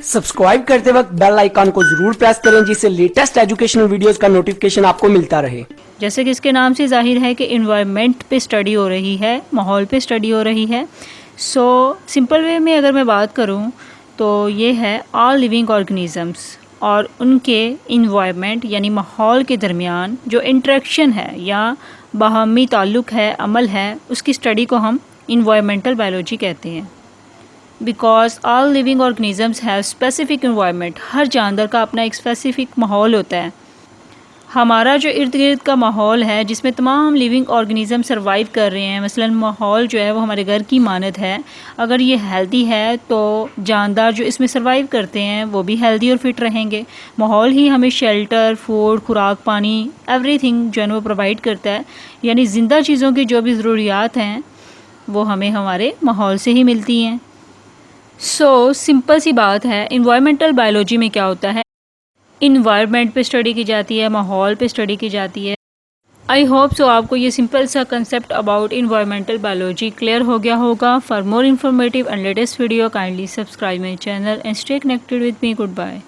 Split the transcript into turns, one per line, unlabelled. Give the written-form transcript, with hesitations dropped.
Subscribe करते वक्त bell icon को जरूर प्रेस करें जिससे लेटेस्ट एजुकेशनल वीडियोस का नोटिफिकेशन आपको मिलता रहे।
जैसे कि इसके नाम से जाहिर है कि इन्वायरमेंट पे स्टडी हो रही है, माहौल पे स्टडी हो रही है। सिंपल वे में अगर मैं बात करूं तो ये है ऑल लिविंग ऑर्गेनिजम्स और उनके इन्वायरमेंट यानी माहौल के दरमियान जो इंटरेक्शन है या बाहमी ताल्लुक़ है, अमल है, उसकी स्टडी को हम इन्वायरमेंटल बायोलॉजी कहते हैं। Because all living organisms have specific environment, हर जानवर का अपना एक स्पेसिफिक माहौल होता है। हमारा जो इर्द गिर्द का माहौल है जिसमें तमाम लिविंग ऑर्गेनिज्म सर्वाइव कर रहे हैं, मसलन माहौल जो है वो हमारे घर की मानद है। अगर ये हेल्दी है तो जानदार जो इसमें सर्वाइव करते हैं वो भी हेल्दी और फिट रहेंगे। माहौल ही हमें शेल्टर, फूड, खुराक, पानी, एवरीथिंग जो है वो प्रोवाइड करता है। यानी ज़िंदा चीज़ों की जो भी ज़रूरियात हैं वो हमें हमारे माहौल से ही मिलती हैं। सिंपल सी बात है, इन्वायरमेंटल बायोलॉजी में क्या होता है, इन्वायरमेंट पे स्टडी की जाती है, माहौल पे स्टडी की जाती है। आई होप सो आपको ये सिंपल सा concept about environmental biology clear हो गया होगा। For more informative and latest video kindly subscribe my channel and stay connected with me. Good bye.